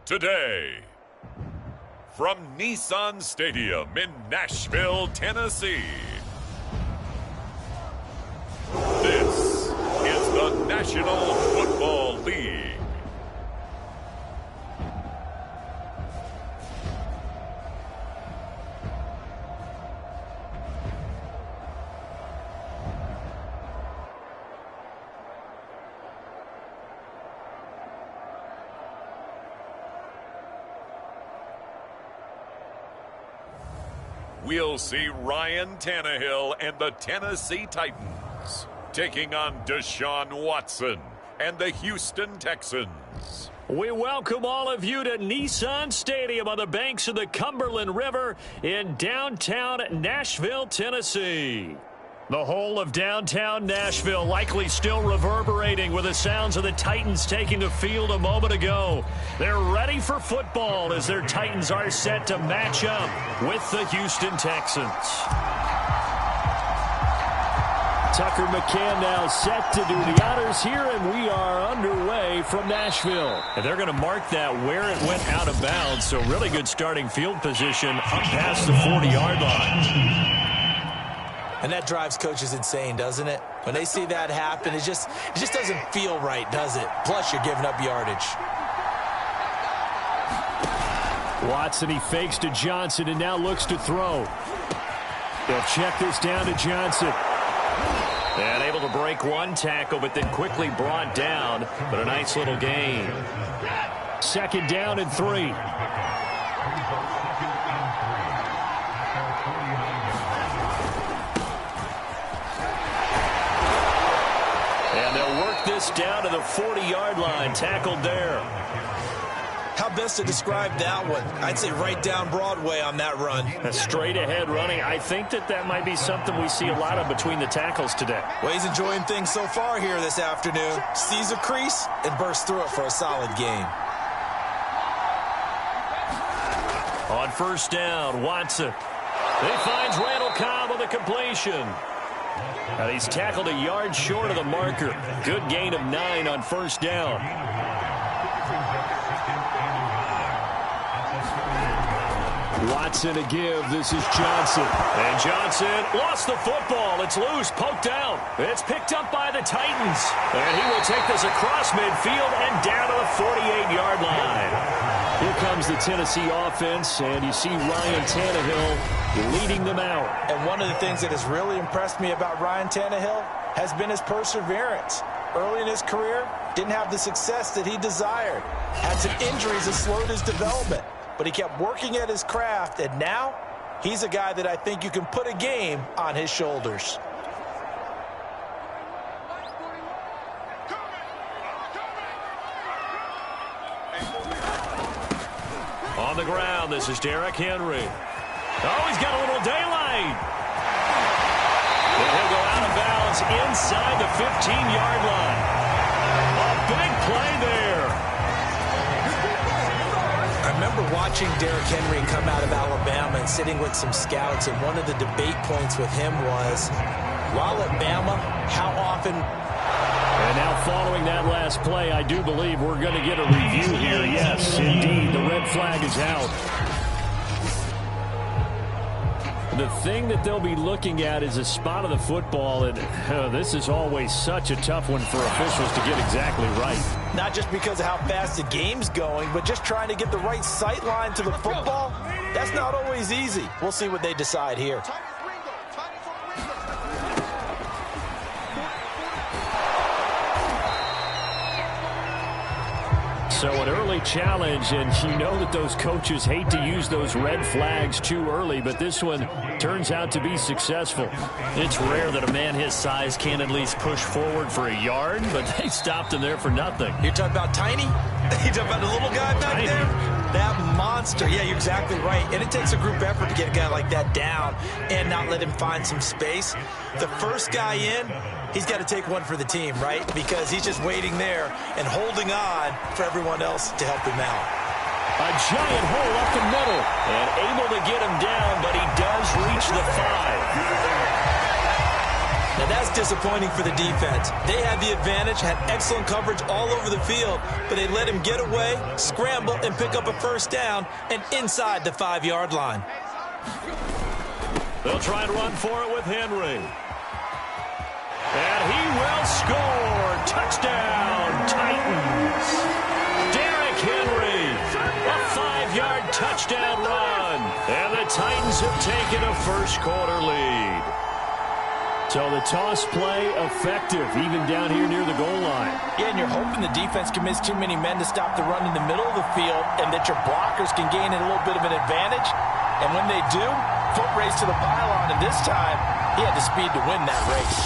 today. From Nissan Stadium in Nashville, Tennessee, this is the National Football League. We'll see Ryan Tannehill and the Tennessee Titans taking on Deshaun Watson and the Houston Texans. We welcome all of you to Nissan Stadium on the banks of the Cumberland River in downtown Nashville, Tennessee. The whole of downtown Nashville likely still reverberating with the sounds of the Titans taking the field a moment ago. They're ready for football as their Titans are set to match up with the Houston Texans. Tucker McCann now set to do the honors here, and we are underway from Nashville. And they're going to mark that where it went out of bounds, so really good starting field position up past the 40-yard line. And that drives coaches insane, doesn't it? When they see that happen, it just doesn't feel right, does it? Plus, you're giving up yardage. Watson, he fakes to Johnson and now looks to throw. They'll check this down to Johnson. And able to break one tackle, but then quickly brought down. But a nice little gain. Second down and 3. And they'll work this down to the 40-yard line. Tackled there. How best to describe that one? I'd say right down Broadway on that run. A straight-ahead running. I think that might be something we see a lot of between the tackles today. Well, he's enjoying things so far here this afternoon. Sees a crease and bursts through it for a solid gain. On first down, Watson. He finds Randall Cobb on the completion. And he's tackled a yard short of the marker. Good gain of 9 on first down. Watson to give. This is Johnson. And Johnson lost the football. It's loose, poked out. It's picked up by the Titans. And he will take this across midfield and down to the 48-yard line. Here comes the Tennessee offense, and you see Ryan Tannehill leading them out. And one of the things that has really impressed me about Ryan Tannehill has been his perseverance. Early in his career, didn't have the success that he desired. Had some injuries that slowed his development. But he kept working at his craft, and now he's a guy that I think you can put a game on his shoulders. On the ground, this is Derrick Henry. Oh, he's got a little daylight. And he'll go out of bounds inside the 15-yard line. A big play there. I remember watching Derrick Henry come out of Alabama and sitting with some scouts, and one of the debate points with him was, while at Bama, how often... And now following that last play, I do believe we're going to get a review here. Yes, indeed, the red flag is out. The thing that they'll be looking at is a spot of the football, and this is always such a tough one for officials to get exactly right. Not just because of how fast the game's going, but just trying to get the right sight line to the football. That's not always easy. We'll see what they decide here. So an early challenge, and you know that those coaches hate to use those red flags too early, but this one turns out to be successful. It's rare that a man his size can at least push forward for a yard, but they stopped him there for nothing. You're talking about Tiny? You're talking about the little guy back there? That monster. Yeah, you're exactly right. And it takes a group effort to get a guy like that down and not let him find some space. The first guy in, he's got to take one for the team, right? Because he's just waiting there and holding on for everyone else to help him out. A giant hole up the middle. And able to get him down, but he does reach the 5. Now that's disappointing for the defense. They had the advantage, had excellent coverage all over the field, but they let him get away, scramble, and pick up a first down and inside the 5-yard line. They'll try and run for it with Henry. And he will score. Touchdown, Titans. Derrick Henry, a 5-yard touchdown run. And the Titans have taken a first-quarter lead. So the toss play effective, even down here near the goal line. Yeah, and you're hoping the defense commits too many men to stop the run in the middle of the field and that your blockers can gain a little bit of an advantage. And when they do, foot race to the pylon, and this time, he had the speed to win that race.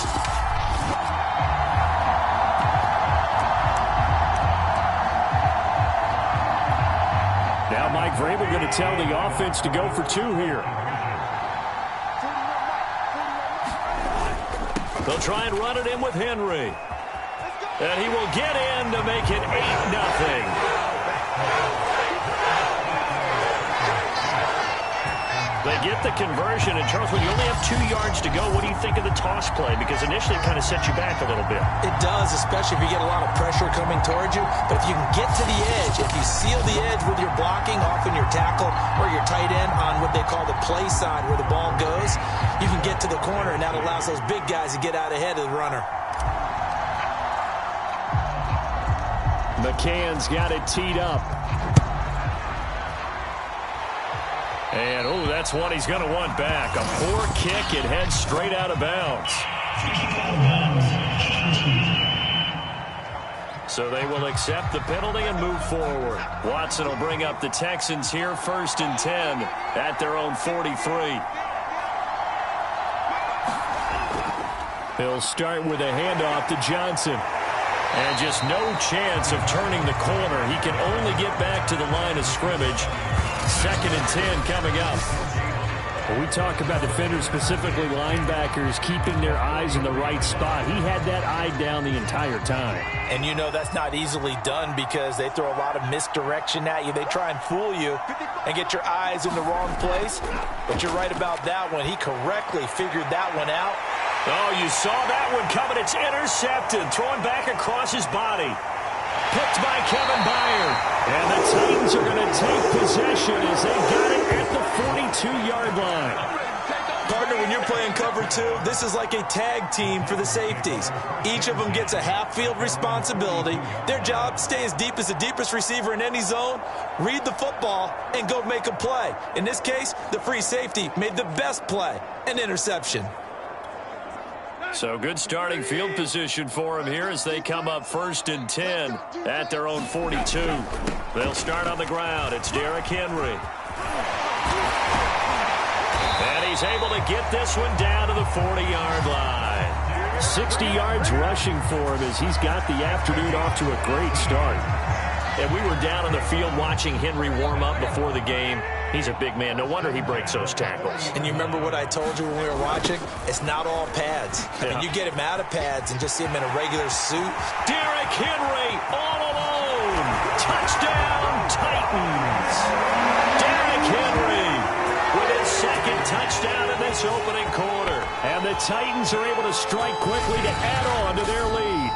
Now Mike Vrabel going to tell the offense to go for 2 here. They'll try and run it in with Henry. And he will get in to make it 8-0. They get the conversion. And, Charles, when you only have 2 yards to go, what do you think of the toss play? Because initially it kind of sets you back a little bit. It does, especially if you get a lot of pressure coming towards you. But if you can get to the edge, if you seal the edge with your blocking, often your tackle or your tight end on what they call the play side where the ball goes, you can get to the corner, and that allows those big guys to get out ahead of the runner. McCann's got it teed up. And, oh, that's one he's going to want back. A poor kick. It heads straight out of bounds. So they will accept the penalty and move forward. Watson will bring up the Texans here 1st and 10 at their own 43. He'll start with a handoff to Johnson. And just no chance of turning the corner. He can only get back to the line of scrimmage. 2nd and 10 coming up. When we talk about defenders, specifically linebackers, keeping their eyes in the right spot. He had that eye down the entire time. And you know that's not easily done because they throw a lot of misdirection at you. They try and fool you and get your eyes in the wrong place. But you're right about that one. He correctly figured that one out. Oh, you saw that one coming. It's intercepted. Throwing back across his body. Picked by Kevin Byard. And the Titans are going to take possession as they got it at the 42-yard line. Partner, when you're playing cover 2, this is like a tag team for the safeties. Each of them gets a half-field responsibility. Their job, stay as deep as the deepest receiver in any zone, read the football, and go make a play. In this case, the free safety made the best play, an interception. So good starting field position for him here as they come up 1st and 10 at their own 42. They'll start on the ground. It's Derrick Henry. And he's able to get this one down to the 40-yard line. 60 yards rushing for him as he's got the afternoon off to a great start. And we were down on the field watching Henry warm up before the game. He's a big man. No wonder he breaks those tackles. And you remember what I told you when we were watching? It's not all pads. I mean, you get him out of pads and just see him in a regular suit. Derrick Henry all alone. Touchdown, Titans. Derrick Henry with his 2nd touchdown in this opening quarter. And the Titans are able to strike quickly to add on to their lead.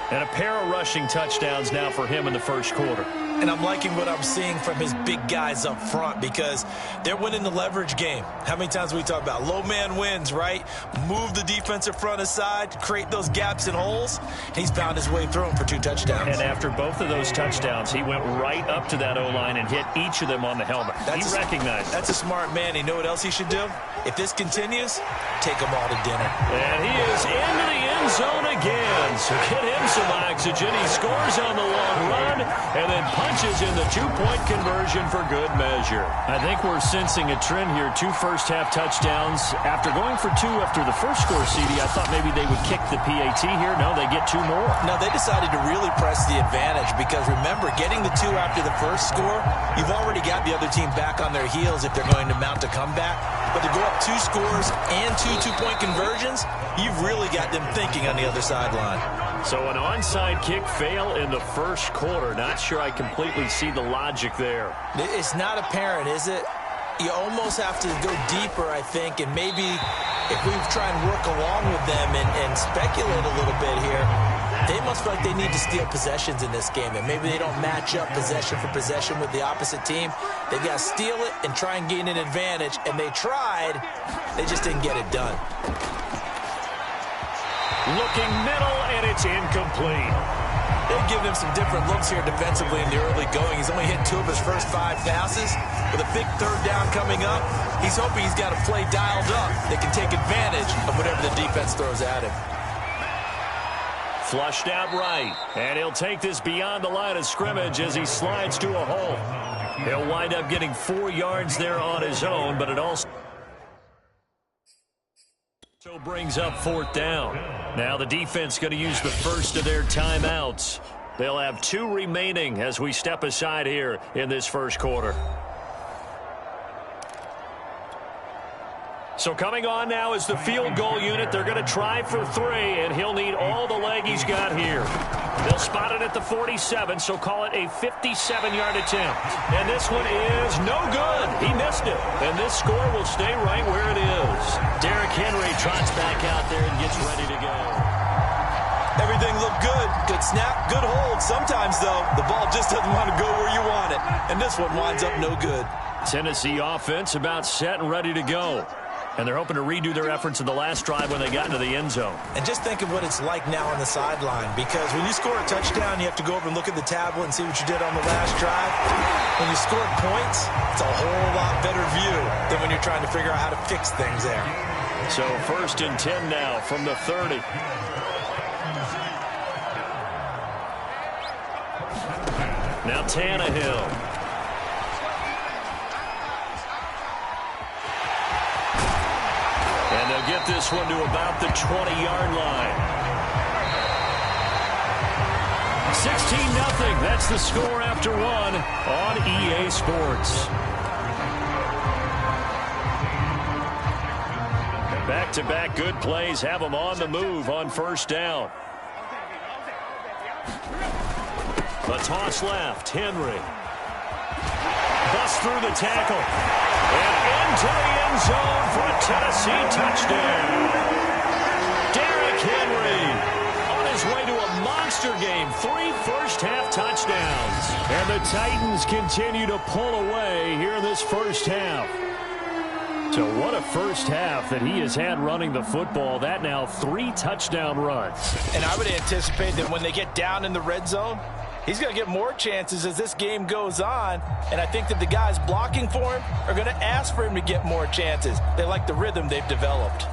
And a pair of rushing touchdowns now for him in the 1st quarter. And I'm liking what I'm seeing from his big guys up front because they're winning the leverage game. How many times we talk about low man wins, right? Move the defensive front aside, create those gaps and holes. He's found his way through them for 2 touchdowns. And after both of those touchdowns, he went right up to that O-line and hit each of them on the helmet. He recognized. That's a smart man. You know what else he should do? If this continues, take them all to dinner. And he is into the end zone again. So get him some oxygen. He scores on the long run and then punches in the 2-point conversion for good measure. I think we're sensing a trend here. 2 first-half touchdowns. After going for 2 after the first score, CD, I thought maybe they would kick the PAT here. No, they get 2 more. No, they decided to really press the advantage because, remember, getting the 2 after the first score, you've already got the other team back on their heels if they're going to mount a comeback. But to go up 2 scores and 2 two-point conversions, you've really got them thinking on the other sideline. So an onside kick fail in the 1st quarter. Not sure I completely see the logic there. It's not apparent, is it? You almost have to go deeper, I think, and maybe if we try and work along with them and speculate a little bit here, they must feel like they need to steal possessions in this game, and maybe they don't match up possession for possession with the opposite team. They've got to steal it and try and gain an advantage, and they tried. They just didn't get it done. Looking middle, and it's incomplete. They've given him some different looks here defensively in the early going. He's only hit 2 of his first 5 passes. With a big third down coming up, he's hoping he's got a play dialed up that can take advantage of whatever the defense throws at him. Flushed out right, and he'll take this beyond the line of scrimmage as he slides to a hole. He'll wind up getting 4 yards there on his own, but it also brings up 4th down. Now the defense going to use the first of their timeouts. They'll have 2 remaining as we step aside here in this first quarter. So coming on now is the field goal unit. They're going to try for 3, and he'll need all the leg he's got here. They'll spot it at the 47, so call it a 57-yard attempt. And this one is no good. He missed it. And this score will stay right where it is. Derrick Henry trots back out there and gets ready to go. Everything looked good. Good snap, good hold. Sometimes, though, the ball just doesn't want to go where you want it. And this one winds up no good. Tennessee offense about set and ready to go. And they're hoping to redo their efforts in the last drive when they got into the end zone. And just think of what it's like now on the sideline, because when you score a touchdown, you have to go over and look at the tablet and see what you did on the last drive. When you score points, it's a whole lot better view than when you're trying to figure out how to fix things there. So 1st and 10 now from the 30. Now Tannehill. And they'll get this one to about the 20-yard line. 16-0. That's the score after 1 on EA Sports. Back-to-back good plays have them on the move on 1st down. The toss left. Henry. Busts through the tackle. And into the end zone for a Tennessee touchdown. Derrick Henry on his way to a monster game. 3 first-half touchdowns. And the Titans continue to pull away here in this first half. So what a first half that he has had running the football. That now 3 touchdown runs. And I would anticipate that when they get down in the red zone, he's going to get more chances as this game goes on. And I think that the guys blocking for him are going to ask for him to get more chances. They like the rhythm they've developed.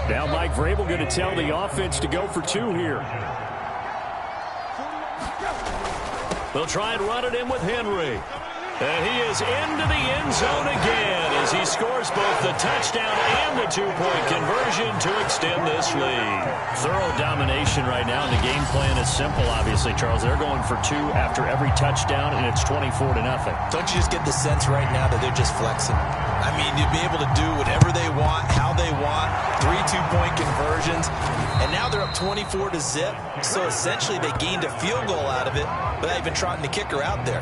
Now Mike Vrabel going to tell the offense to go for 2 here. They'll try and run it in with Henry. And he is into the end zone again as he scores both the touchdown and the 2-point conversion to extend this lead. Thorough domination right now, and the game plan is simple, obviously, Charles. They're going for 2 after every touchdown, and it's 24-0. Don't you just get the sense right now that they're just flexing? I mean, you'd be able to do whatever they want, how they want, 3 2-point conversions, and now they're up 24-0. So essentially they gained a field goal out of it without even trotting the kicker out there.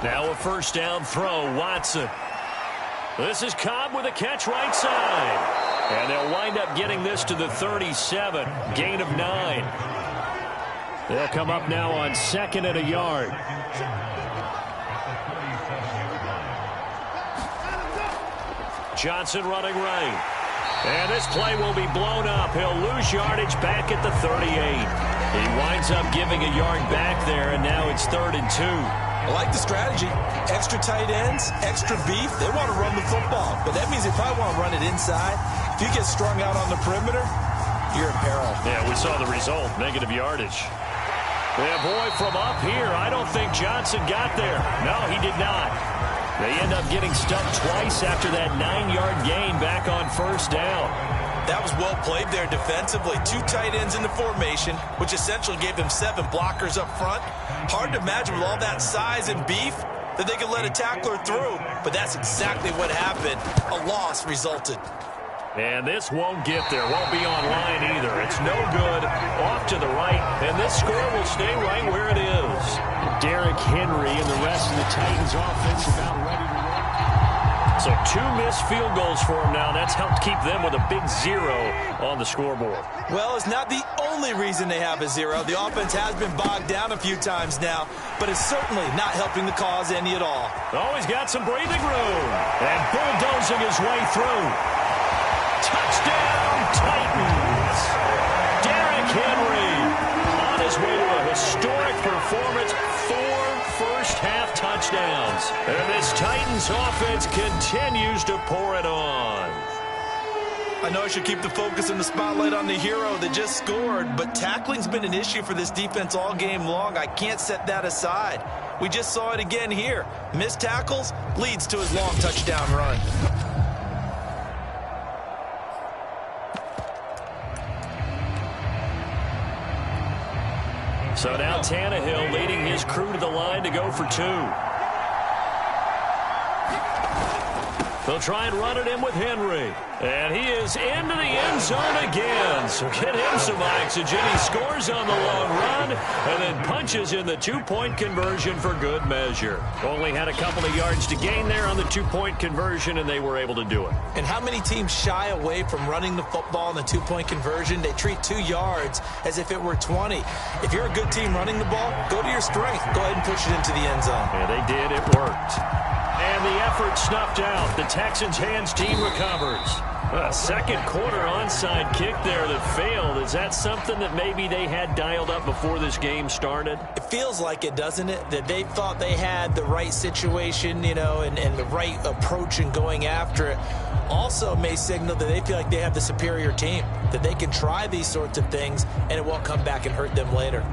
Now a first down throw, Watson. This is Cobb with a catch right side. And they'll wind up getting this to the 37. Gain of 9. They'll come up now on 2nd and a yard. Johnson running right. And this play will be blown up. He'll lose yardage back at the 38. He winds up giving a yard back there, and now it's 3rd and 2. I like the strategy. Extra tight ends, extra beef. They want to run the football. But that means if I want to run it inside, if you get strung out on the perimeter, you're in peril. Yeah, we saw the result. Negative yardage. Yeah, boy, from up here, I don't think Johnson got there. No, he did not. They end up getting stuffed twice after that 9-yard gain back on 1st down. That was well played there defensively. 2 tight ends in the formation, which essentially gave them 7 blockers up front. Hard to imagine with all that size and beef that they could let a tackler through, but that's exactly what happened. A loss resulted. And this won't get there. Won't be online either. It's no good. Off to the right, and this score will stay right where it is. Derrick Henry and the rest of the Titans offense about ready to roll. So 2 missed field goals for them now. That's helped keep them with a big 0 on the scoreboard. Well, it's not the only reason they have a 0. The offense has been bogged down a few times now, but it's certainly not helping the cause any at all. Always got some breathing room. And bulldozing his way through. Touchdown, Titans! Derrick Henry on his way to a historic performance. 4 first-half touchdowns. And this Titans offense continues to pour it on. I know I should keep the focus and the spotlight on the hero that just scored, but tackling's been an issue for this defense all game long. I can't set that aside. We just saw it again here. Missed tackles leads to his long touchdown run. So now Tannehill leading his crew to the line to go for 2. They'll try and run it in with Henry. And he is into the end zone again. So get him some oxygen. He scores on the long run and then punches in the 2-point conversion for good measure. Only had a couple of yards to gain there on the 2-point conversion, and they were able to do it. And how many teams shy away from running the football in the 2-point conversion? They treat 2 yards as if it were 20. If you're a good team running the ball, go to your strength. Go ahead and push it into the end zone. Yeah, they did. It worked. And the effort snuffed out. The Texans' hands team recovers. A second quarter onside kick there that failed. Is that something that maybe they had dialed up before this game started? It feels like it, doesn't it? That they thought they had the right situation, you know, and the right approach in going after it. Also may signal that they feel like they have the superior team, that they can try these sorts of things and it won't come back and hurt them later.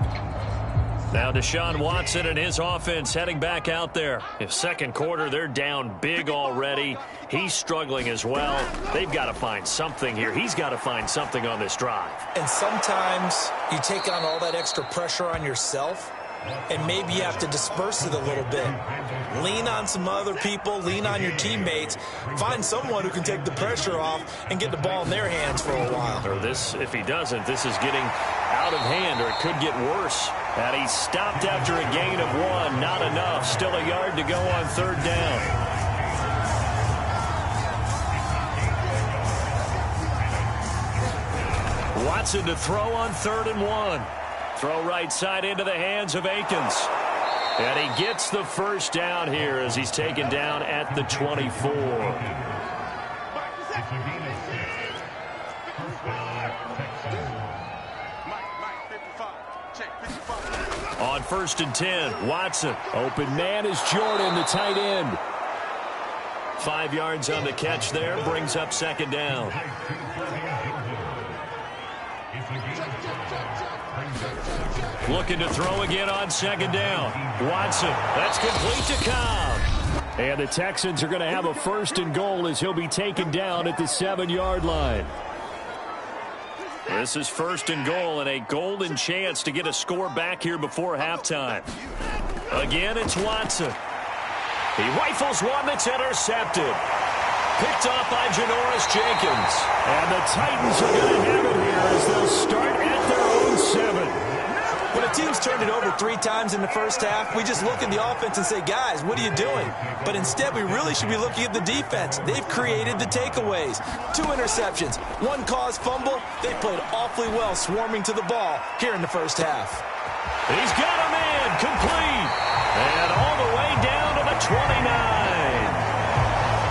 Now Deshaun Watson and his offense heading back out there. In second quarter, they're down big already. He's struggling as well. They've got to find something here. He's got to find something on this drive. And sometimes you take on all that extra pressure on yourself, and maybe you have to disperse it a little bit. Lean on some other people, lean on your teammates, find someone who can take the pressure off and get the ball in their hands for a while. Or this, if he doesn't, this is getting out of hand, or it could get worse. And he's stopped after a gain of 1. Not enough. Still a yard to go on 3rd down. Watson to throw on 3rd and 1. Throw right side into the hands of Akins. And he gets the first down here as he's taken down at the 24. On 1st and 10, Watson. Open man is Jordan, the tight end. 5 yards on the catch there, brings up 2nd down. Looking to throw again on 2nd down. Watson, that's complete to Cobb. And the Texans are going to have a 1st and goal as he'll be taken down at the 7-yard line. This is 1st and goal and a golden chance to get a score back here before halftime. Again, it's Watson. He rifles one that's intercepted. Picked off by Janoris Jenkins. And the Titans are going to have it here as they'll start at their own 7. When a team's turned it over 3 times in the first half, we just look at the offense and say, guys, what are you doing? But instead, we really should be looking at the defense. They've created the takeaways. 2 interceptions, 1 caused fumble. They played awfully well swarming to the ball here in the first half. He's got him in, complete, and all the way down to the 29.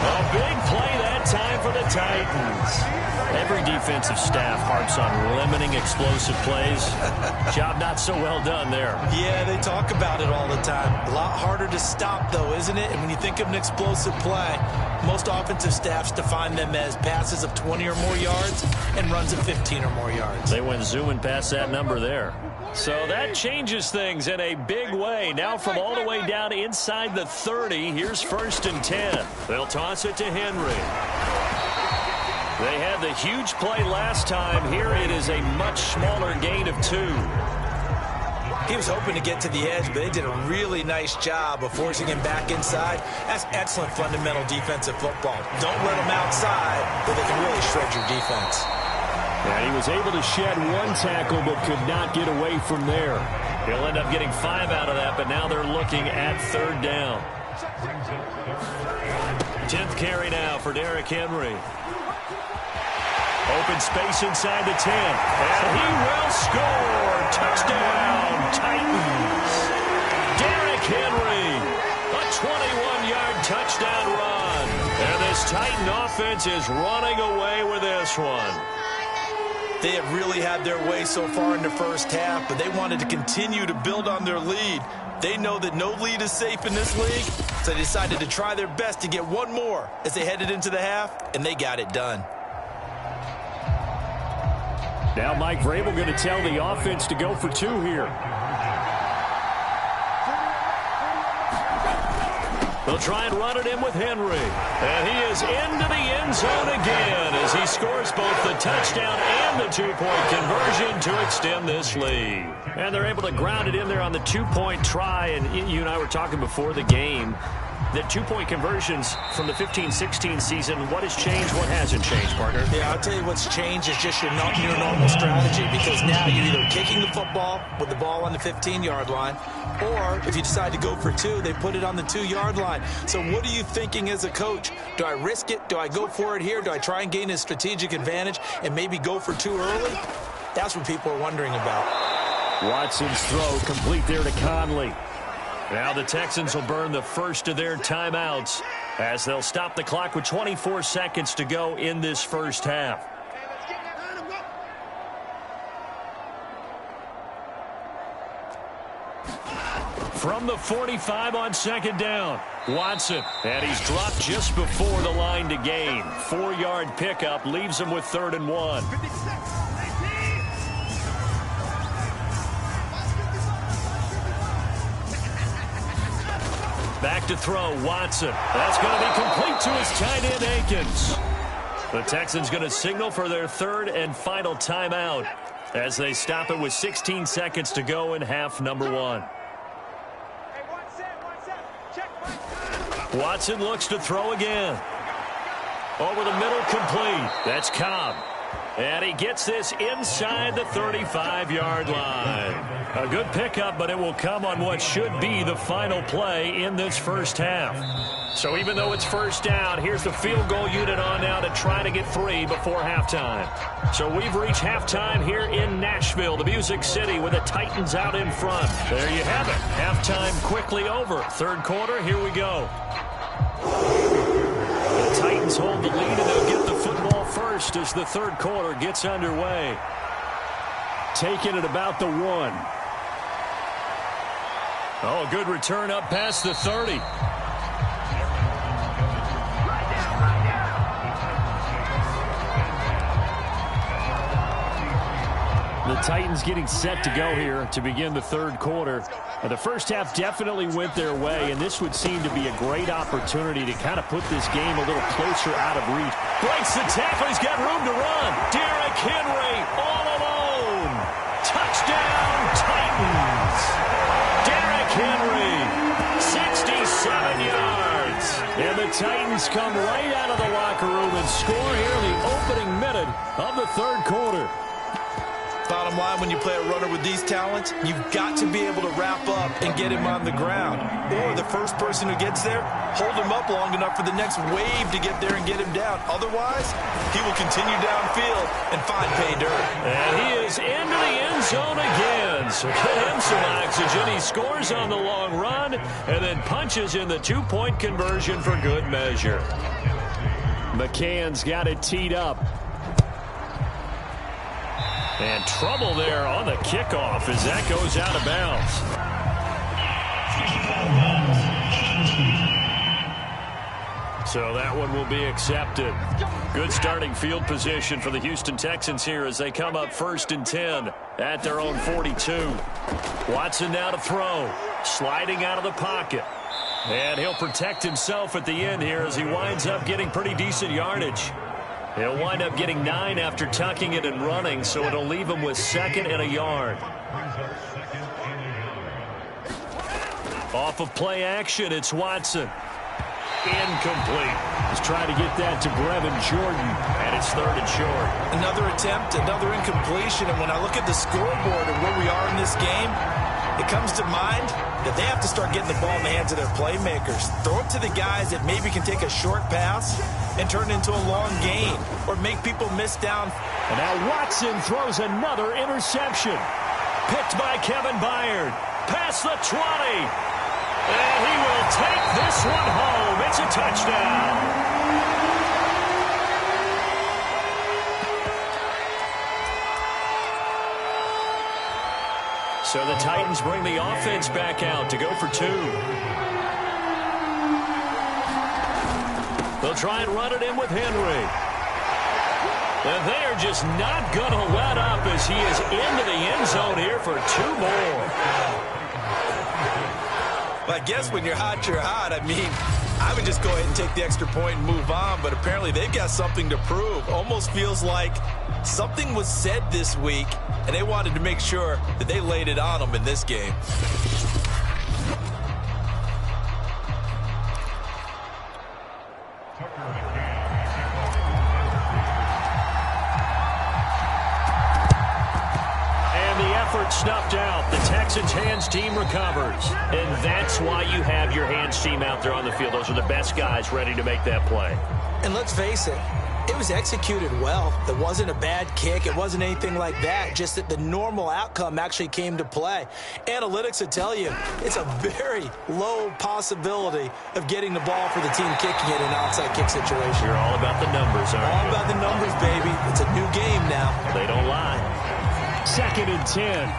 A big play that time for the Titans. Every defensive staff harps on limiting explosive plays. Job not so well done there. Yeah, they talk about it all the time. A lot harder to stop, though, isn't it? And when you think of an explosive play, most offensive staffs define them as passes of 20 or more yards and runs of 15 or more yards. They went zooming past that number there. So that changes things in a big way. Now from all the way down inside the 30, here's 1st and 10. They'll toss it to Henry. They had the huge play last time. Here it is a much smaller gain of 2. He was hoping to get to the edge, but they did a really nice job of forcing him back inside. That's excellent fundamental defensive football. Don't let him outside, but they can really shred your defense. Yeah, he was able to shed 1 tackle, but could not get away from there. He'll end up getting 5 out of that, but now they're looking at 3rd down. 10th carry now for Derrick Henry. Open space inside the 10. And he will score. Touchdown, Titans. Derrick Henry. A 21-yard touchdown run. And this Titan offense is running away with this one. They have really had their way so far in the first half, but they wanted to continue to build on their lead. They know that no lead is safe in this league, so they decided to try their best to get 1 more as they headed into the half, and they got it done. Now Mike Vrabel going to tell the offense to go for 2 here. They'll try and run it in with Henry. And he is into the end zone again as he scores both the touchdown and the 2-point conversion to extend this lead. And they're able to ground it in there on the 2-point try. And you and I were talking before the game. The 2-point conversions from the 15-16 season, what has changed, what hasn't changed, partner? Yeah, I'll tell you what's changed is just your normal strategy, because now you're either kicking the football with the ball on the 15-yard line, or if you decide to go for 2, they put it on the 2-yard line. So what are you thinking as a coach? Do I risk it? Do I go for it here? Do I try and gain a strategic advantage and maybe go for 2 early? That's what people are wondering about. Watson's throw complete there to Conley. Now the Texans will burn the first of their timeouts as they'll stop the clock with 24 seconds to go in this first half. From the 45 on 2nd down, Watson, and he's dropped just before the line to gain. 4-yard pickup leaves him with 3rd and 1. Back to throw, Watson. That's going to be complete to his tight end, Akins. The Texans going to signal for their 3rd and final timeout as they stop it with 16 seconds to go in half number 1. Watson looks to throw again. Over the middle, complete. That's Cobb. And he gets this inside the 35-yard line. A good pickup, but it will come on what should be the final play in this first half. So even though it's 1st down, here's the field goal unit on now to try to get 3 before halftime. So we've reached halftime here in Nashville, the Music City, with the Titans out in front. There you have it. Halftime quickly over. 3rd quarter, here we go. The Titans hold the lead, and they'll get the football first as the 3rd quarter gets underway. Taking it about the 1. Oh, a good return up past the 30. The Titans getting set to go here to begin the 3rd quarter. The first half definitely went their way, and this would seem to be a great opportunity to kind of put this game a little closer out of reach. Breaks the tackle. He's got room to run. Derrick Henry all alone. Touchdown, Titans. Derrick Henry, 67 yards. And the Titans come right out of the locker room and score here in the opening minute of the 3rd quarter. Bottom line, when you play a runner with these talents, you've got to be able to wrap up and get him on the ground. Or the first person who gets there, hold him up long enough for the next wave to get there and get him down. Otherwise, he will continue downfield and find pay dirt. And he is into the end zone again. So get him some oxygen. He scores on the long run and then punches in the two-point conversion for good measure. McCann's got it teed up. And trouble there on the kickoff as that goes out of bounds. So that one will be accepted. Good starting field position for the Houston Texans here as they come up 1st and 10 at their own 42. Watson now to throw. Sliding out of the pocket. And he'll protect himself at the end here as he winds up getting pretty decent yardage. He'll wind up getting 9 after tucking it and running, so it'll leave him with 2nd and a yard. Off of play action, it's Watson. Incomplete. He's trying to get that to Brevin Jordan, and it's 3rd and short. Another attempt, another incompletion, and when I look at the scoreboard and where we are in this game, it comes to mind that they have to start getting the ball in the hands of their playmakers. Throw it to the guys that maybe can take a short pass and turn it into a long gain or make people miss down. And now Watson throws another interception. Picked by Kevin Byard. Past the 20. And he will take this one home. It's a touchdown. So the Titans bring the offense back out to go for 2. They'll try and run it in with Henry. And they are just not going to let up as he is into the end zone here for 2 more. Well, I guess when you're hot, you're hot. I mean, I would just go ahead and take the extra point and move on, but apparently they've got something to prove. Almost feels like something was said this week, and they wanted to make sure that they laid it on them in this game. Snuffed out. The Texans hands team recovers. And that's why you have your hands team out there on the field. Those are the best guys ready to make that play. And let's face it, it was executed well. It wasn't a bad kick. It wasn't anything like that. Just that the normal outcome actually came to play. Analytics will tell you it's a very low possibility of getting the ball for the team kicking it in an onside kick situation. You're all about the numbers, aren't you? All about the numbers, baby. It's a new game now. They don't lie. 2nd and 10.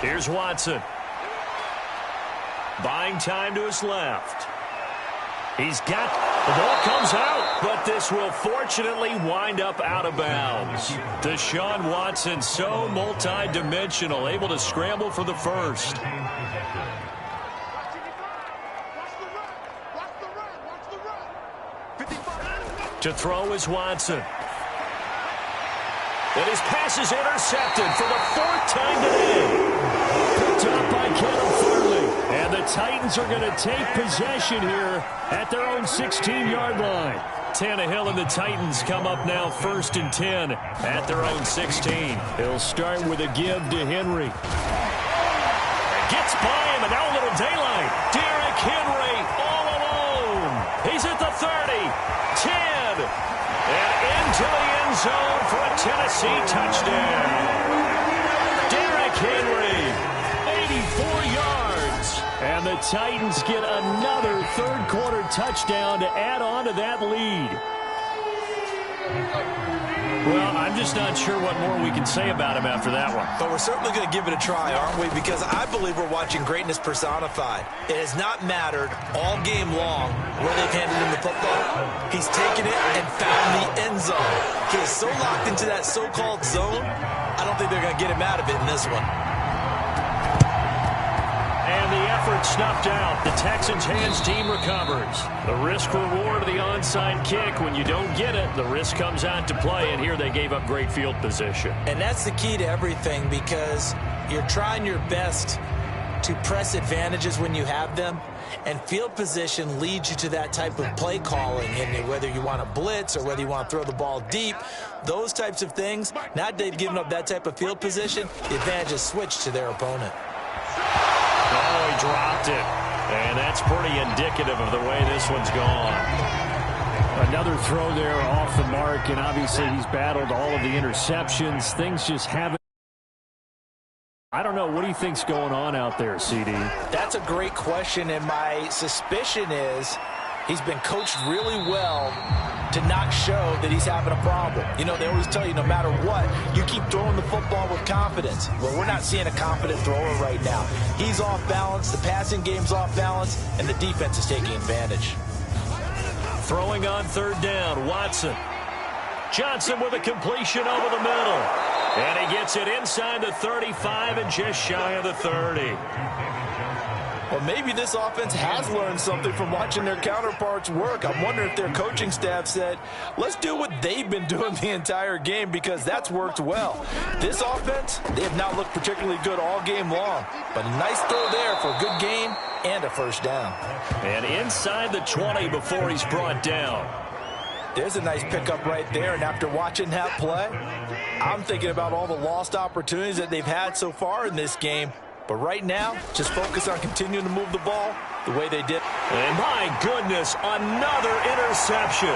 Here's Watson. Buying time to his left. He's got, the ball comes out, but this will fortunately wind up out of bounds. Deshaun Watson, so multi-dimensional, able to scramble for the first. To throw is Watson. And his pass is intercepted for the 4th time today. Picked up by Kenneth Farley. And the Titans are going to take possession here at their own 16-yard line. Tannehill and the Titans come up now 1st and 10 at their own 16. He'll start with a give to Henry. Gets by him, and now a little daylight. Derrick Henry all alone. He's at the 30, 10. And into the end zone for a Tennessee touchdown. Derrick Henry, 84 yards. And the Titans get another 3rd quarter touchdown to add on to that lead. Well, I'm just not sure what more we can say about him after that one. But we're certainly going to give it a try, aren't we? Because I believe we're watching greatness personified. It has not mattered all game long where they've handed him the football. He's taken it and found the end zone. He is so locked into that so-called zone, I don't think they're going to get him out of it in this one. And the effort snuffed out. The Texans' hands team recovers. The risk-reward of the onside kick. When you don't get it, the risk comes out to play, and here they gave up great field position. And that's the key to everything, because you're trying your best to press advantages when you have them, and field position leads you to that type of play calling. And whether you want to blitz or whether you want to throw the ball deep, those types of things, now that they've given up that type of field position, the advantage is switched to their opponent. Oh, he dropped it. And that's pretty indicative of the way this one's gone. Another throw there off the mark, and obviously he's battled all of the interceptions. Things just haven't. I don't know. What do you think's going on out there, CD? That's a great question, and my suspicion is he's been coached really well to not show that he's having a problem. You know, they always tell you no matter what, you keep throwing the football with confidence. Well, we're not seeing a confident thrower right now. He's off balance, the passing game's off balance, and the defense is taking advantage. Throwing on third down, Watson. Johnson with a completion over the middle. And he gets it inside the 35 and just shy of the 30. Well, maybe this offense has learned something from watching their counterparts work. I'm wondering if their coaching staff said, let's do what they've been doing the entire game, because that's worked well. This offense, they have not looked particularly good all game long. But a nice throw there for a good game and a first down. And inside the 20 before he's brought down. There's a nice pickup right there, and after watching that play, I'm thinking about all the lost opportunities that they've had so far in this game. But right now, just focus on continuing to move the ball the way they did. And my goodness, another interception.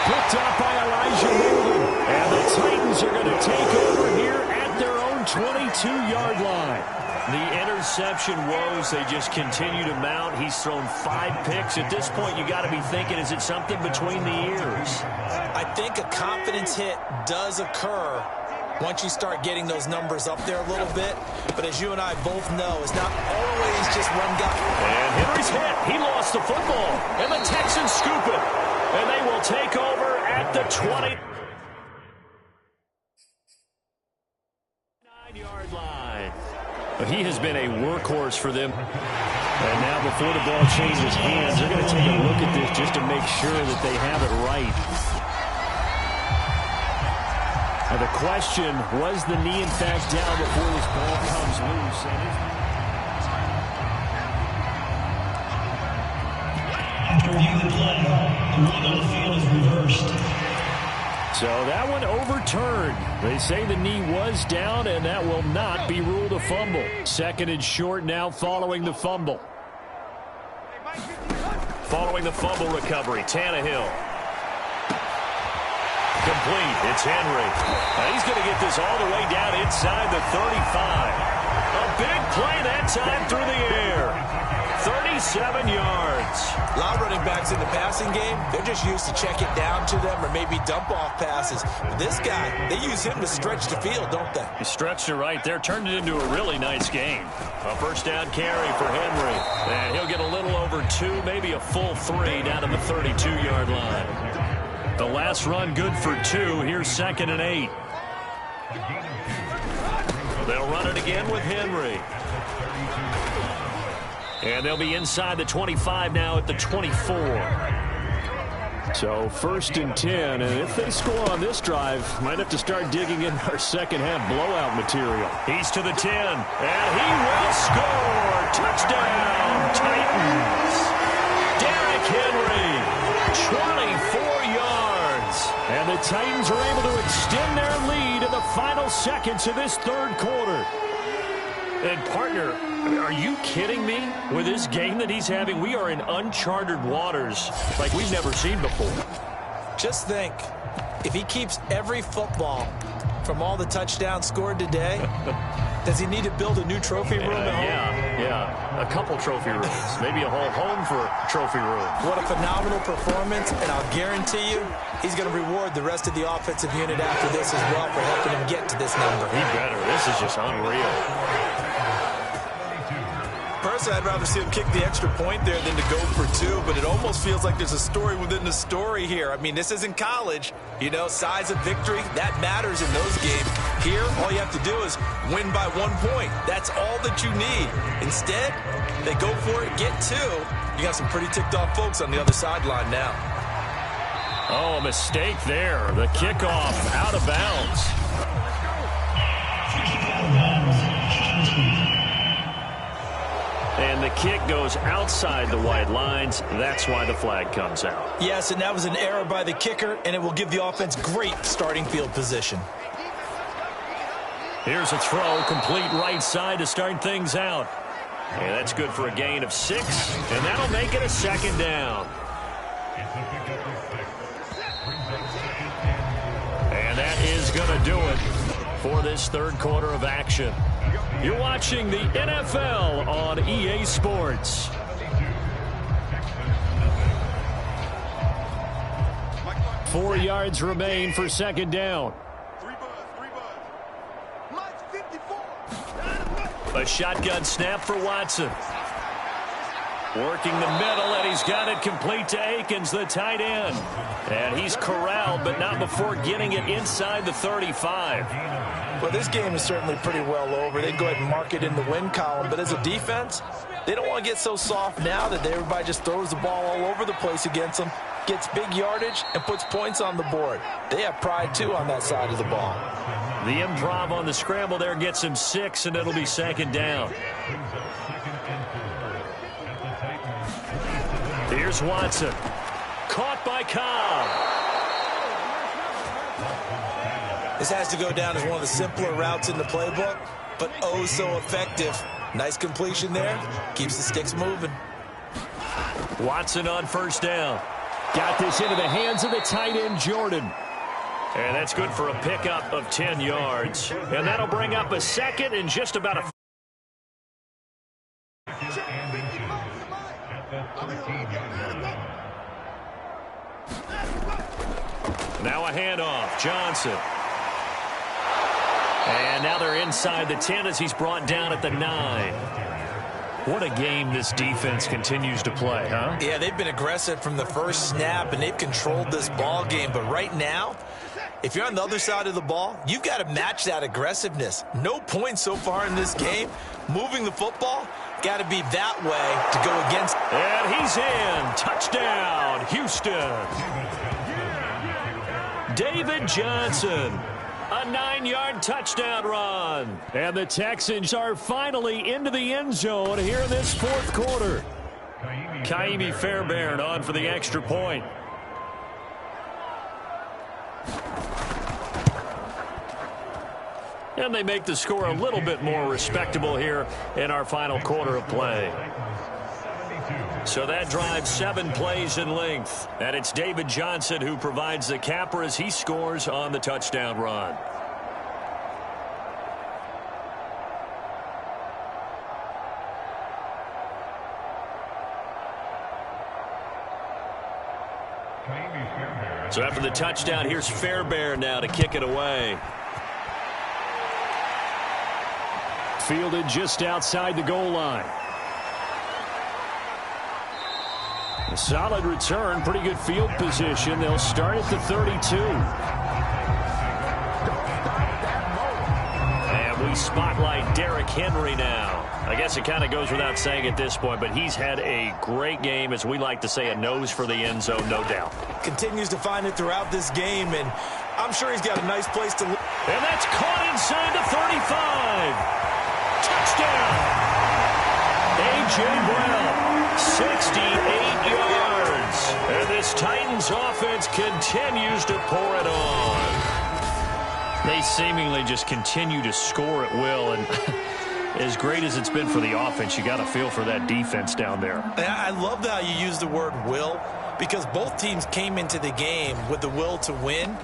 Picked up by Elijah Newton. And the Titans are going to take over here at their own 22-yard line. The interception woes, they just continue to mount. He's thrown 5 picks. At this point, you got to be thinking, is it something between the ears? I think a confidence hit does occur once you start getting those numbers up there a little bit. But as you and I both know, it's not always just one guy. And Henry's hit. He lost the football. And the Texans scoop it. And they will take over at the 29-yard line. He has been a workhorse for them. And now before the ball changes hands, they're going to take a look at this just to make sure that they have it right. And the question, was the knee in fact down before this ball comes loose? After reviewing the play, the ruling on the field is reversed. So that one overturned. They say the knee was down, and that will not be ruled a fumble. Second and short now following the fumble. Following the fumble recovery, Tannehill. Complete. It's Henry. He's going to get this all the way down inside the 35. A big play that time through the air. 37 yards. A lot of running backs in the passing game, they're just used to check it down to them or maybe dump off passes. But this guy, they use him to stretch the field, don't they? He stretched it right there, turned it into a really nice game. A first down carry for Henry. And he'll get a little over 2, maybe a full 3 down to the 32-yard line. The last run good for 2. Here's 2nd and 8. They'll run it again with Henry. And they'll be inside the 25 now at the 24. So 1st and 10. And if they score on this drive, might have to start digging in our second half blowout material. He's to the 10. And he will score. Touchdown, Titans. Derrick Henry, 24 yards. And the Titans are able to extend their lead in the final seconds of this third quarter. And, partner, are you kidding me? With this game that he's having, we are in uncharted waters like we've never seen before. Just think, if he keeps every football from all the touchdowns scored today, does he need to build a new trophy room at home? Yeah. A couple trophy rooms. Maybe a whole home for trophy rooms. What a phenomenal performance, and I'll guarantee you he's going to reward the rest of the offensive unit after this as well for helping him get to this number. He better. This is just unreal. Personally, I'd rather see him kick the extra point there than to go for 2, but it almost feels like there's a story within the story here. I mean, this isn't college. You know, size of victory, that matters in those games. Here, all you have to do is win by 1 point. That's all that you need. Instead, they go for it, get 2. You got some pretty ticked-off folks on the other sideline now. Oh, a mistake there. The kickoff out of bounds. kick goes outside the white lines. That's why the flag comes out. Yes, and that was an error by the kicker, and it will give the offense great starting field position. Here's a throw, complete right side to start things out. And that's good for a gain of 6, and that'll make it a second down. And that is going to do it for this third quarter of action. You're watching the NFL on EA Sports. Four yards remain for second down. A shotgun snap for Watson. Working the middle, and he's got it complete to Akins, the tight end. And he's corralled, but not before getting it inside the 35. Well, this game is certainly pretty well over. They'd go ahead and mark it in the win column. But as a defense, they don't want to get so soft now that everybody just throws the ball all over the place against them, gets big yardage, and puts points on the board. They have pride, too, on that side of the ball. The improv on the scramble there gets him 6, and it'll be second down. Here's Watson. Caught by Cobb. This has to go down as one of the simpler routes in the playbook, but oh so effective. Nice completion there. Keeps the sticks moving. Watson on first down. Got this into the hands of the tight end, Jordan. And that's good for a pickup of 10 yards. And that'll bring up a second and just about a... Now a handoff. Johnson. And now they're inside the 10 as he's brought down at the 9. What a game this defense continues to play, huh? Yeah, they've been aggressive from the first snap, and they've controlled this ball game. But right now, if you're on the other side of the ball, you've got to match that aggressiveness. No points so far in this game. Moving the football, got to be that way to go against. And he's in. Touchdown, Houston. David Johnson. A 9-yard touchdown run. And the Texans are finally into the end zone here in this fourth quarter. Kaimi Fairbairn on for the extra point. And they make the score a little bit more respectable here in our final quarter of play. So that drives 7 plays in length. And it's David Johnson who provides the capper as he scores on the touchdown run. So after the touchdown, here's Fairbairn now to kick it away. Fielded just outside the goal line. A solid return, pretty good field position. They'll start at the 32. And we spotlight Derrick Henry now. I guess it kind of goes without saying at this point, but he's had a great game, as we like to say, a nose for the end zone, no doubt. Continues to find it throughout this game, and I'm sure he's got a nice place to look. And that's caught inside the 35. Touchdown! A.J. Brown, 68 yards. And this Titans offense continues to pour it on. They seemingly just continue to score at will, and as great as it's been for the offense, you got to feel for that defense down there. I love how you use the word will, because both teams came into the game with the will to win.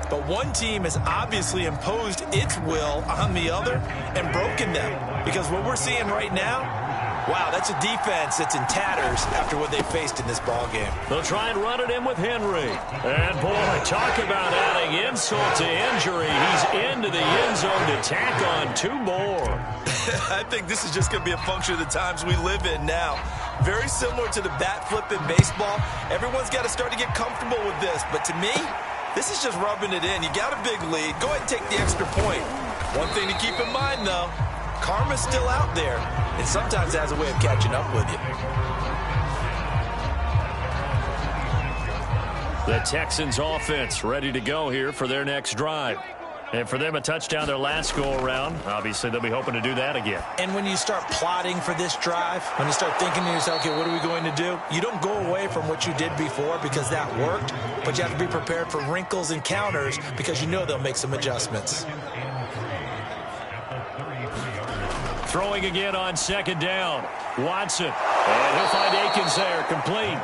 But one team has obviously imposed its will on the other and broken them. Because what we're seeing right now, wow, that's a defense that's in tatters after what they faced in this ball game. They'll try and run it in with Henry. And, boy, talk about adding insult to injury. He's into the end zone to tack on 2 more. I think this is just going to be a function of the times we live in now. Very similar to the bat flip in baseball. Everyone's got to start to get comfortable with this. But to me, this is just rubbing it in. You got a big lead. Go ahead and take the extra point. One thing to keep in mind, though, karma's still out there, and sometimes it has a way of catching up with you. The Texans offense ready to go here for their next drive. And for them, a touchdown their last go-around. Obviously, they'll be hoping to do that again. And when you start plotting for this drive, when you start thinking to yourself, okay, what are we going to do? You don't go away from what you did before because that worked, but you have to be prepared for wrinkles and counters because you know they'll make some adjustments. Throwing again on second down. Watson. And he'll find Akins there, complete.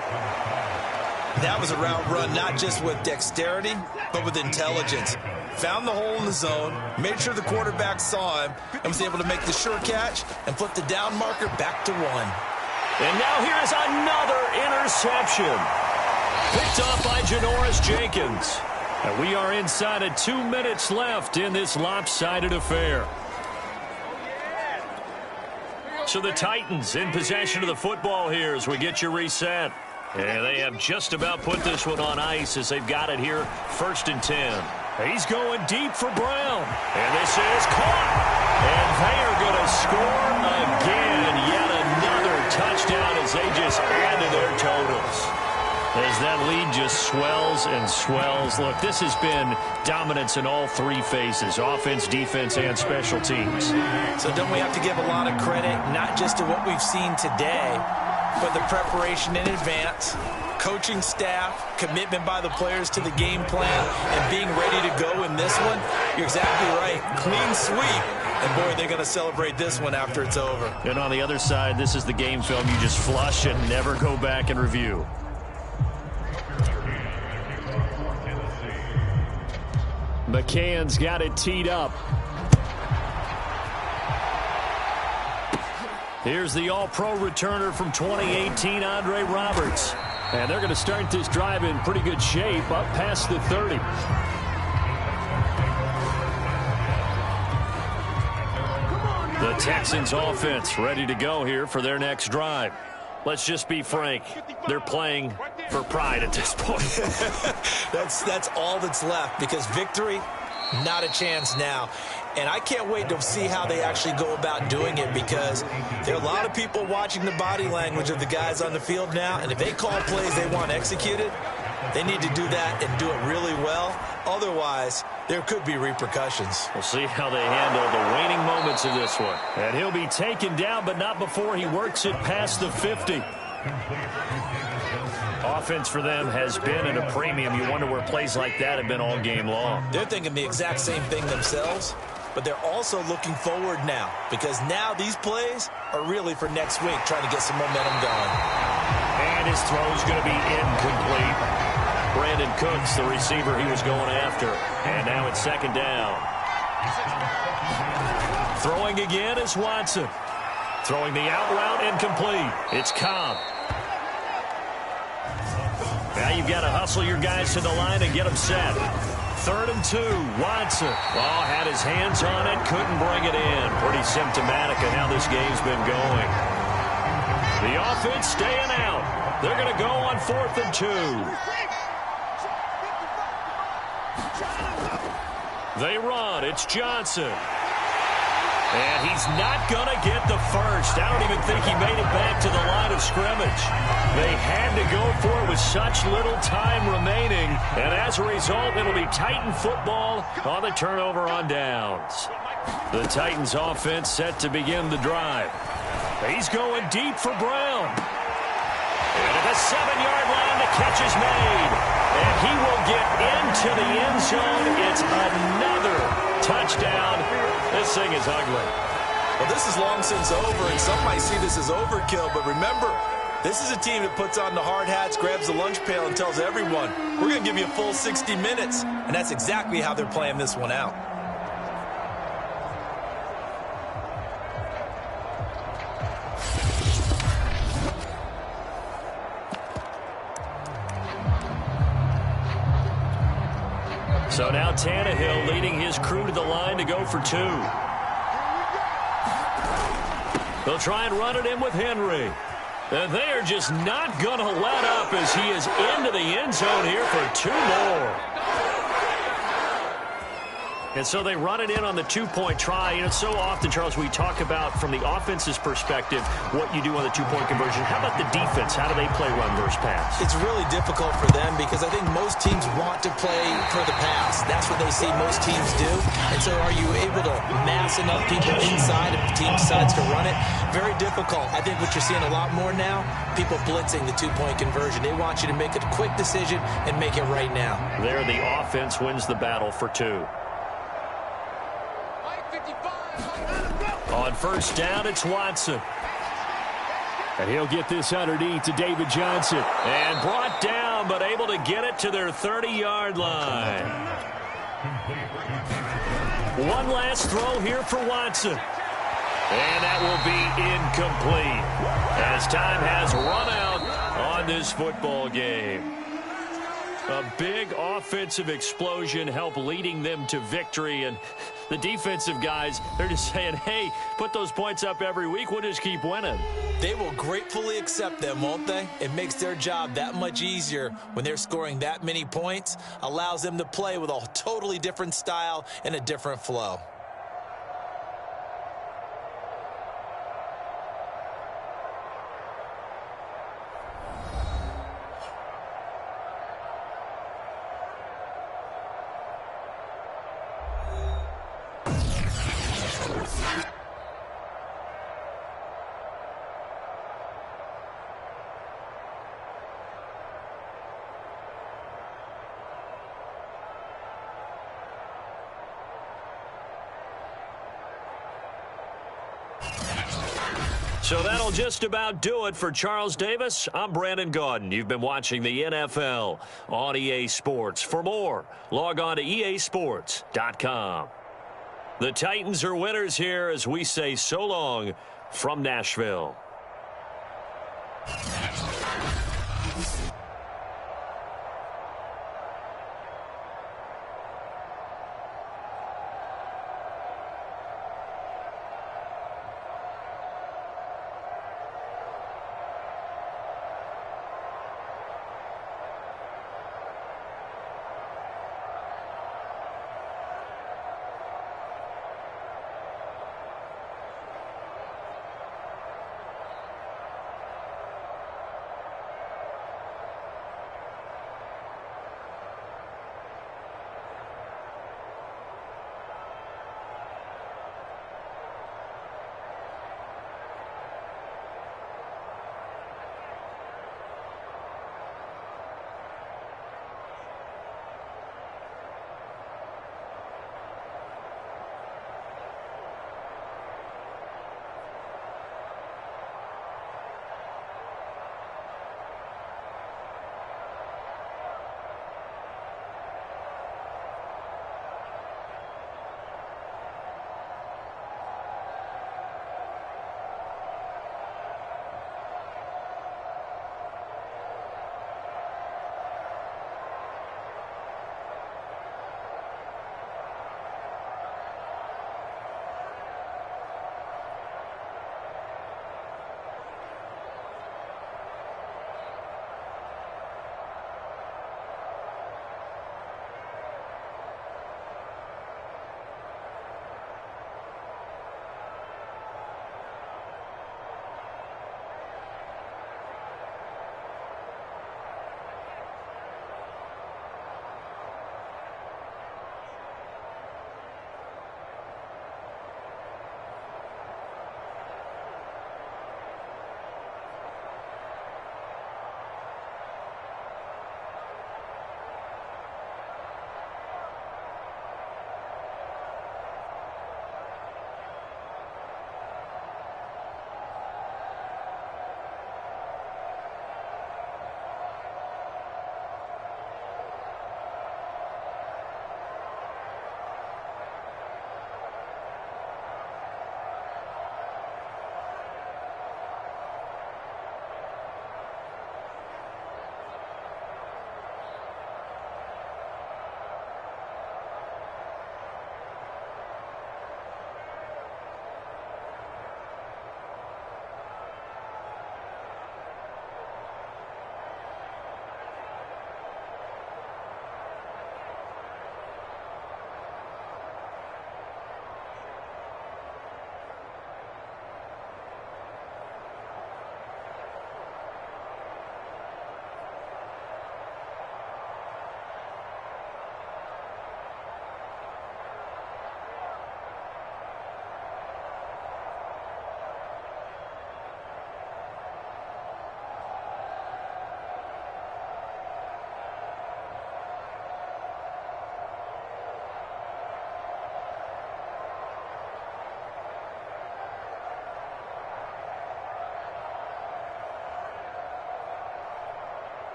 That was a route run not just with dexterity, but with intelligence. Found the hole in the zone, made sure the quarterback saw him, and was able to make the sure catch and flip the down marker back to 1. And now here's another interception. Picked off by Janoris Jenkins. And we are inside of 2 minutes left in this lopsided affair. So the Titans in possession of the football here as we get you reset. And they have just about put this one on ice as they've got it here, 1st and 10. He's going deep for Brown. And this is caught. And they are going to score again. Yet another touchdown as they just add to their totals. As that lead just swells and swells. Look, this has been dominance in all 3 phases, offense, defense, and special teams. So don't we have to give a lot of credit, not just to what we've seen today, but the preparation in advance, coaching staff, commitment by the players to the game plan, and being ready to go in this one? You're exactly right. Clean sweep. And, boy, they're going to celebrate this one after it's over. And on the other side, this is the game film you just flush and never go back and review. McCann's got it teed up. Here's the all-pro returner from 2018, Andre Roberts. And they're going to start this drive in pretty good shape, up past the 30. The Texans offense ready to go here for their next drive. Let's just be frank. They're playing for pride at this point. That's all that's left because victory, not a chance now. And I can't wait to see how they actually go about doing it because there are a lot of people watching the body language of the guys on the field now. And if they call plays they want executed, they need to do that and do it really well. Otherwise, there could be repercussions. We'll see how they handle the waning moments of this one. And he'll be taken down, but not before he works it past the 50. Offense for them has been at a premium. You wonder where plays like that have been all game long. They're thinking the exact same thing themselves, but they're also looking forward now because now these plays are really for next week, trying to get some momentum going. And his throw's going to be incomplete. Brandon Cooks, the receiver he was going after. And now it's 2nd down. Throwing again is Watson. Throwing the out route incomplete. It's Cobb. Now you've got to hustle your guys to the line and get them set. 3rd and 2, Watson. Oh, had his hands on it, couldn't bring it in. Pretty symptomatic of how this game's been going. The offense staying out. They're going to go on 4th and 2. They run. It's Johnson. And he's not going to get the first. I don't even think he made it back to the line of scrimmage. They had to go for it with such little time remaining. And as a result, it'll be Titan football on the turnover on downs. The Titans offense set to begin the drive. He's going deep for Brown. And at the 7-yard line, the catch is made. And he will get into the end zone. It's another touchdown. This thing is ugly. Well, this is long since over, and some might see this as overkill. But remember, this is a team that puts on the hard hats, grabs the lunch pail, and tells everyone, we're going to give you a full 60 minutes. And that's exactly how they're playing this one out. So now Tannehill leading his crew to the line to go for 2. They'll try and run it in with Henry. And they are just not going to let up as he is into the end zone here for 2 more. And so they run it in on the two-point try. You know, so often, Charles, we talk about from the offense's perspective what you do on the two-point conversion. How about the defense? How do they play run versus pass? It's really difficult for them because I think most teams want to play for the pass. That's what they see most teams do. And so are you able to mass enough people inside if the team decides to run it? Very difficult. I think what you're seeing a lot more now, people blitzing the two-point conversion. They want you to make a quick decision and make it right now. There, the offense wins the battle for two. On first down, it's Watson. And he'll get this underneath to David Johnson. And brought down, but able to get it to their 30-yard line. One last throw here for Watson. And that will be incomplete as time has run out on this football game. A big offensive explosion helped leading them to victory. And the defensive guys, they're just saying, hey, put those points up every week. We'll just keep winning. They will gratefully accept them, won't they? It makes their job that much easier when they're scoring that many points. Allows them to play with a totally different style and a different flow. So that'll just about do it for Charles Davis. I'm Brandon Gaudin. You've been watching the NFL on EA Sports. For more, log on to easports.com. The Titans are winners here as we say so long from Nashville.